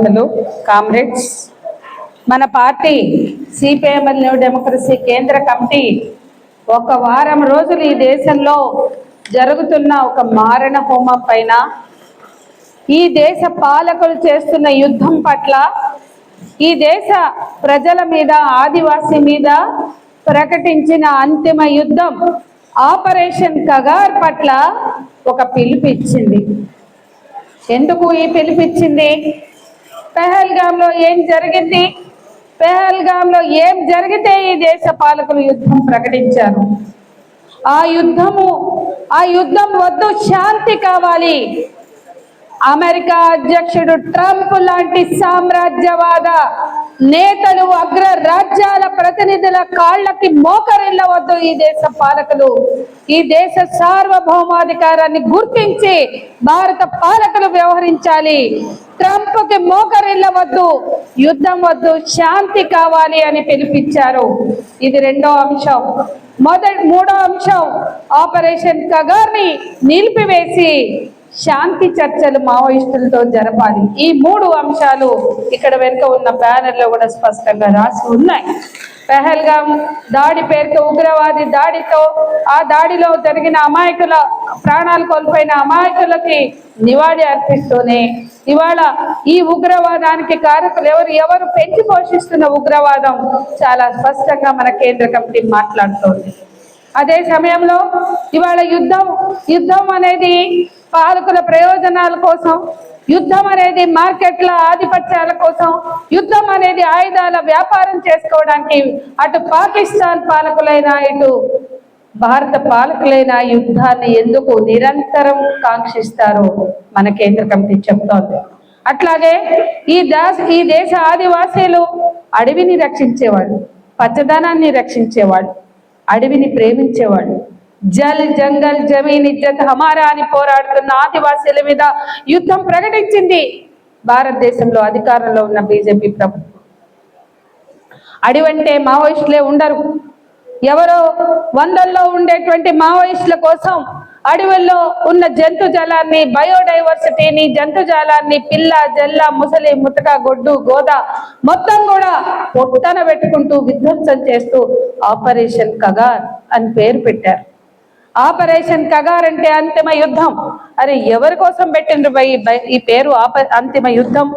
ధన్యవాదాలు కామ్రేడ్స్. మన party CPML new democracy కేంద్ర కమిటీ ఒక వారం రోజులు ఈ దేశంలో జరుగుతున్న ఒక మారణ హోమం పైన, ఈ దేశ పాలకులు చేస్తున్న యుద్ధం పట్ల, ఈ దేశ ప్రజల మీద, ఆదివాసీ మీద ప్రకటించిన అంతిమ యుద్ధం ఆపరేషన్ కగార్ పట్ల ఒక పిలుపిచ్చింది. ఎందుకు ఈ పిలుపిచ్చింది? పెహల్గాంలో ఏం జరిగింది? పెహల్గాంలో ఏం జరిగితే ఈ దేశ పాలకులు యుద్ధం ప్రకటించారు? ఆ యుద్ధం వద్దు, శాంతి కావాలి. అమెరికా అధ్యక్షుడు ట్రంప్ లాంటి సామ్రాజ్యవాద నేతలు, అగ్ర రాజ్యాల ప్రతినిధుల కాళ్ళకి మోకరిల్లవద్దు. ఈ దేశ పాలకులు ఈ దేశ సార్వభౌమాధికారాన్ని గుర్తించి భారత పాలకులు వ్యవహరించాలి. ట్రంప్కి మోకరిల్లవద్దు, యుద్ధం వద్దు, శాంతి కావాలి అని పిలుపిచ్చారు. ఇది రెండో అంశం. మూడో అంశం, ఆపరేషన్ కగార్ని నిలిపివేసి శాంతి చర్చలు మావోయిస్టులతో జరపాలి. ఈ మూడు అంశాలు ఇక్కడ వెనుక ఉన్న బ్యానర్లో కూడా స్పష్టంగా రాసి ఉన్నాయి. పెహల్గాం దాడి పేరుతో, ఉగ్రవాది దాడితో, ఆ దాడిలో జరిగిన అమాయకుల ప్రాణాలు కోల్పోయిన అమాయకులకి నివాళి అర్పిస్తూనే ఇవాళ ఈ ఉగ్రవాదానికి కారకులు ఎవరు పెంచి పోషిస్తున్న ఉగ్రవాదం చాలా స్పష్టంగా మన కేంద్ర కమిటీ మాట్లాడుతోంది. అదే సమయంలో ఇవాళ యుద్ధం అనేది పాలకుల ప్రయోజనాల కోసం, యుద్ధం అనేది మార్కెట్ల ఆధిపత్యాల కోసం, యుద్ధం అనేది ఆయుధాల వ్యాపారం చేసుకోవడానికి అటు పాకిస్తాన్ పాలకులైనా ఇటు భారత పాలకులైన యుద్ధాన్ని ఎందుకు నిరంతరం కాంక్షిస్తారో మన కేంద్ర కమిటీ చెప్తోంది. అట్లాగే ఈ దేశ ఆదివాసీలు అడవిని రక్షించేవాడు, పచ్చదనాన్ని రక్షించేవాడు, అడవిని ప్రేమించేవాడు, జల్ జంగల్ జమీన్ ఇజ్జత్ హమారా అని పోరాడుతున్న ఆదివాసీల మీద యుద్ధం ప్రకటించింది భారతదేశంలో అధికారంలో ఉన్న బీజేపీ ప్రభుత్వం. అడవంటే మావోయిస్టులే ఉండరు. ఎవరో వందల్లో ఉండేటువంటి మావోయిస్టుల కోసం అడవుల్లో ఉన్న జంతుజాలాన్ని, బయోడైవర్సిటీని, జంతుజాలాన్ని, పిల్ల జల్ల ముసలి ముతక గొడ్డు గోద మొత్తం కూడా పొట్టన పెట్టుకుంటూ విధ్వంసం చేస్తూ ఆపరేషన్ కగార్ అని పేరు పెట్టారు. ఆపరేషన్ కగార్ అంటే అంతిమ యుద్ధం. అరే ఎవరి కోసం పెట్టిండ్రు ఈ పేరు? అంతిమ యుద్ధం.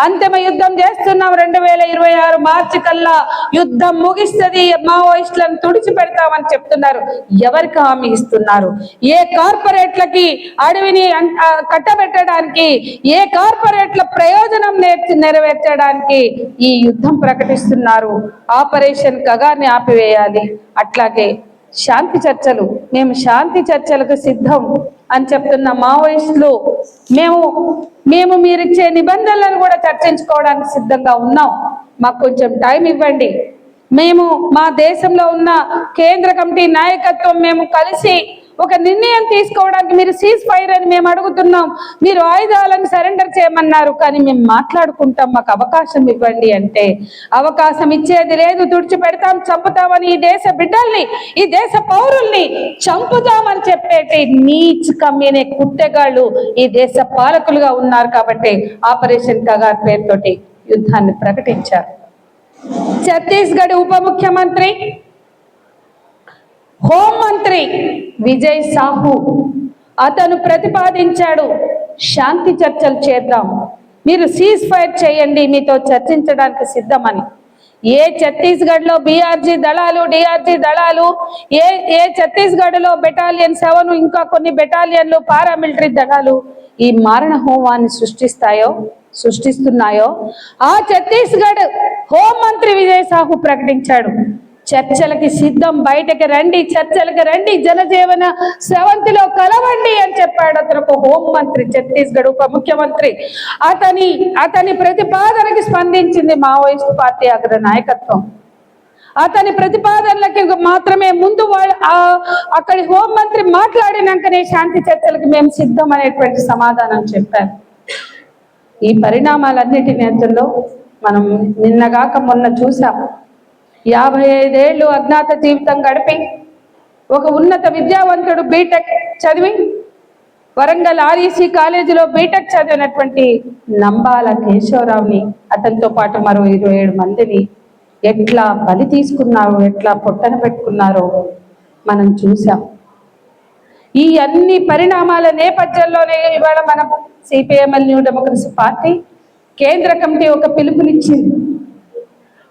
అంతిమ యుద్ధం చేస్తున్నాం. 2026 మార్చి కల్లా యుద్ధం ముగిస్తుంది, మావోయిస్టులను తుడిచిపెడతామని చెప్తున్నారు. ఎవరికి హామీ ఇస్తున్నారు? ఏ కార్పొరేట్లకి అడవిని కట్టబెట్టడానికి, ఏ కార్పొరేట్ల ప్రయోజనం నెరవేర్చడానికి ఈ యుద్ధం ప్రకటిస్తున్నారు? ఆపరేషన్ కగార్ని ఆపివేయాలి. అట్లాగే శాంతి చర్చలు, మేము శాంతి చర్చలకు సిద్ధం అని చెప్తున్న మావోయిస్టులు మేము మీరిచ్చే నిబంధనలను కూడా చర్చించుకోవడానికి సిద్ధంగా ఉన్నాం, మాకు కొంచెం టైం ఇవ్వండి. మేము మా దేశంలో ఉన్న కేంద్ర కమిటీ నాయకత్వం మేము కలిసి ఒక నిర్ణయం తీసుకోవడానికి మీరు సీజ్ ఫైర్ అని మేము అడుగుతున్నాం. మీరు ఆయుధాలను సరెండర్ చేయమన్నారు, కానీ మేము మాట్లాడుకుంటాం, మాకు అవకాశం ఇవ్వండి అంటే అవకాశం ఇచ్చేది లేదు. తుడిచిపెడతాం, చంపుతామని ఈ దేశ బిడ్డల్ని, ఈ దేశ పౌరుల్ని చంపుతామని చెప్పేటి నీచ్ కమ్మినే కుట్టెగాళ్ళు ఈ దేశ పాలకులుగా ఉన్నారు. కాబట్టి ఆపరేషన్ కగార్ పేరుతోటి యుద్ధాన్ని ప్రకటించారు. ఛత్తీస్గఢ్ ఉప ముఖ్యమంత్రి, హోంమంత్రి విజయ్ సాహు అతను ప్రతిపాదించాడు, శాంతి చర్చలు చేద్దాం, మీరు సీజ్ ఫైర్ చేయండి, మీతో చర్చించడానికి సిద్ధమని. ఏ ఛత్తీస్గఢ్లో బీఆర్జీ దళాలు, డిఆర్జీ దళాలు, ఏ ఛత్తీస్గఢ్లో బెటాలియన్ 7 ఇంకా కొన్ని బెటాలియన్లు, పారామిలిటరీ దళాలు ఈ మారణ హోమాన్ని సృష్టిస్తున్నాయో ఆ ఛత్తీస్గఢ్ హోంమంత్రి విజయ్ సాహు ప్రకటించాడు, చర్చలకి సిద్ధం, బయటకు రండి, చర్చలకు రండి, జనజీవన స్రవంతిలో కలవండి అని చెప్పాడు. అతను ఒక హోంమంత్రి, ఛత్తీస్గఢ్ ఉప ముఖ్యమంత్రి. అతని ప్రతిపాదనకి స్పందించింది మావోయిస్ట్ పార్టీ అగ్ర నాయకత్వం. అతని ప్రతిపాదనలకి మాత్రమే ముందు అక్కడి హోంమంత్రి మాట్లాడినాకనే శాంతి చర్చలకు మేము సిద్ధం అనేటువంటి సమాధానం చెప్పారు. ఈ పరిణామాలన్నిటి నేతల్లో మనం నిన్నగాక మొన్న చూసాం. 55 ఏళ్ళు అజ్ఞాత జీవితం గడిపి ఒక ఉన్నత విద్యావంతుడు బీటెక్ చదివి వరంగల్ ఆర్ఈసీ కాలేజీలో బీటెక్ చదివినటువంటి నంబాల కేశవరావుని, అతనితో పాటు మరో 27 మందిని ఎట్లా బలి తీసుకున్నారో, ఎట్లా పొట్టన పెట్టుకున్నారో మనం చూసాం. ఈ అన్ని పరిణామాల నేపథ్యంలోనే ఇవాళ మనం సిపిఎంఎల్ న్యూ డెమోక్రసీ పార్టీ కేంద్ర కమిటీ ఒక పిలుపునిచ్చింది.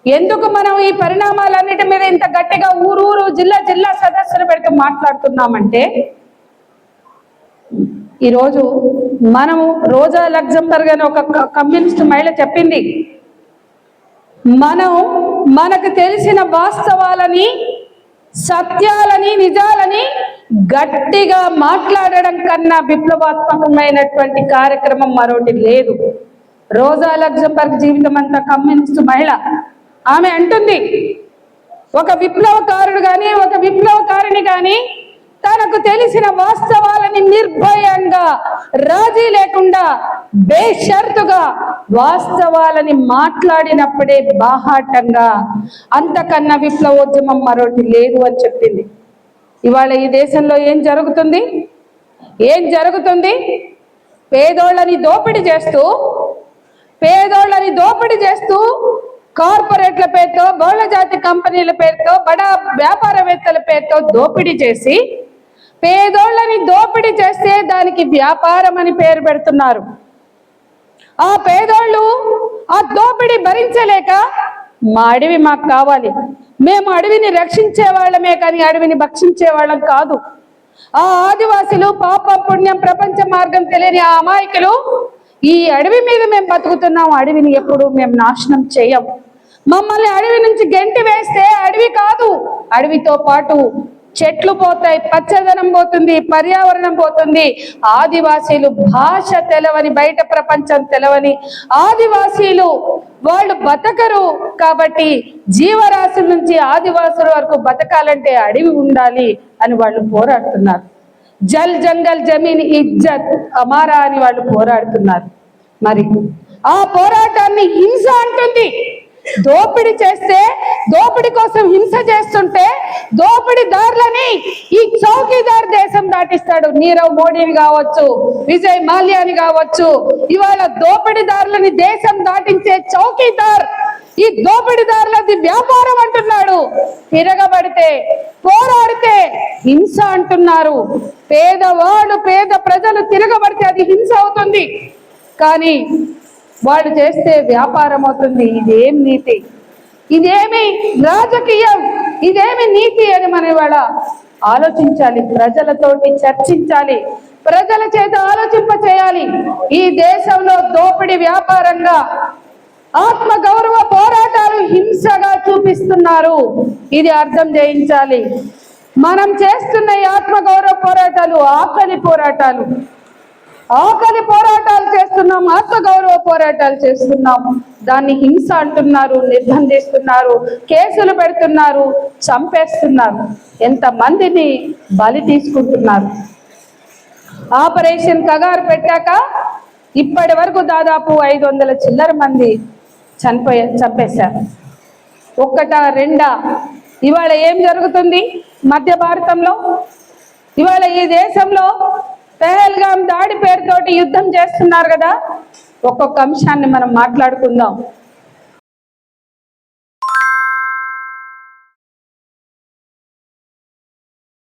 ఎందుకు మనం ఈ పరిణామాలన్నిటి మీద ఇంత గట్టిగా ఊరూరు జిల్లా జిల్లా సదస్సులు పెడుతూ మాట్లాడుతున్నామంటే, ఈరోజు మనము రోజా లగ్జంబర్గ్ అని ఒక కమ్యూనిస్ట్ మహిళ చెప్పింది, మనకు తెలిసిన వాస్తవాలని, సత్యాలని, నిజాలని గట్టిగా మాట్లాడడం కన్నా విప్లవాత్మకమైనటువంటి కార్యక్రమం మరొకటి లేదు. రోజా లగ్జంబర్గ్ జీవితం అంతా కమ్యూనిస్ట్ మహిళ. ఆమె అంటుంది, ఒక విప్లవకారుడు కానీ, ఒక విప్లవకారిణి కానీ తనకు తెలిసిన వాస్తవాలని నిర్భయంగా, రాజీ లేకుండా, బేషరతుగా వాస్తవాలని మాట్లాడినప్పుడే బాహాటంగా, అంతకన్నా విప్లవోద్యమం మరొకటి లేదు అని చెప్పింది. ఇవాళ ఈ దేశంలో ఏం జరుగుతుంది? పేదోళ్ళని దోపిడీ చేస్తూ కార్పొరేట్ల పేరుతో, బహుళ జాతి కంపెనీల పేరుతో, బడా వ్యాపారవేత్తల పేరుతో దోపిడీ చేసి, పేదోళ్ళని దోపిడీ చేస్తే దానికి వ్యాపారం అని పేరు పెడుతున్నారు. ఆ పేదోళ్ళు ఆ దోపిడీ భరించలేక మా అడవి మాకు కావాలి, మేము అడవిని రక్షించే వాళ్ళమే కానీ అడవిని భక్షించే వాళ్ళం కాదు. ఆ ఆదివాసులు పాపం పుణ్యం ప్రపంచ మార్గం తెలియని ఆ అమాయకులు ఈ అడవి మీద మేము బతుకుతున్నాం, అడవిని ఎప్పుడు మేము నాశనం చేయం. మమ్మల్ని అడవి నుంచి గెంటి వేస్తే అడవి కాదు, అడవితో పాటు చెట్లు పోతాయి, పచ్చదనం పోతుంది, పర్యావరణం పోతుంది. ఆదివాసీలు భాష తెలవని, బయట ప్రపంచం తెలవని ఆదివాసీలు వాళ్ళు బతకరు. కాబట్టి జీవరాశుల నుంచి ఆదివాసుల వరకు బతకాలంటే అడవి ఉండాలి అని వాళ్ళు పోరాడుతున్నారు. జల్ జంగల్ జమీన్ ఇజ్జత్ అమారా అని వాళ్ళు పోరాడుతున్నారు. మరి ఆ పోరాటాన్ని హింస అంటుంది. దోపిడీ చేస్తే, దోపిడీ కోసం హింస చేస్తుంటే దోపిడీదారులని ఈ చౌకీదార్ దేశం దాటిస్తాడు. నీరవ్ మోడీని కావచ్చు, విజయ్ మాల్యాని కావచ్చు, ఇవాళ దోపిడీదారులని దేశం దాటించే చౌకీదార్ ఈ దోపిడీదారులది వ్యాపారం అంటున్నాడు. తిరగబడితే, పోరాడితే హింస అంటున్నారు. పేద ప్రజలు తిరగబడితే అది హింస అవుతుంది, కానీ వాళ్ళు చేస్తే వ్యాపారం అవుతుంది. ఇదేం నీతి, ఇదేమి రాజకీయం, ఇదేమి నీతి అని మనం ఇవాళ ఆలోచించాలి. ప్రజలతోటి చర్చించాలి, ప్రజల చేత ఆలోచింప చేయాలి. ఈ దేశంలో దోపిడీ వ్యాపారంగా, ఆత్మ గౌరవ పోరాటాలు హింసగా చూపిస్తున్నారు. ఇది అర్థం చేయించాలి. మనం చేస్తున్న ఈ ఆత్మ గౌరవ పోరాటాలు ఆకలి పోరాటాలు చేస్తున్నాం, ఆత్మగౌరవ పోరాటాలు చేస్తున్నాం. దాన్ని హింస అంటున్నారు, నిర్బంధిస్తున్నారు, కేసులు పెడుతున్నారు, చంపేస్తున్నారు, ఎంతమందిని బలి తీసుకుంటున్నారు. ఆపరేషన్ కగారు పెట్టాక ఇప్పటి వరకు దాదాపు 500 చిల్లర మంది చంపేశారు. ఒక్కటా రెండా? ఇవాళ ఏం జరుగుతుంది మధ్య భారతంలో? ఇవాళ ఈ దేశంలో పెహల్గాం దాడి పేరుతోటి యుద్ధం చేస్తున్నారు కదా. ఒక్కొక్క అంశాన్ని మనం మాట్లాడుకుందాం.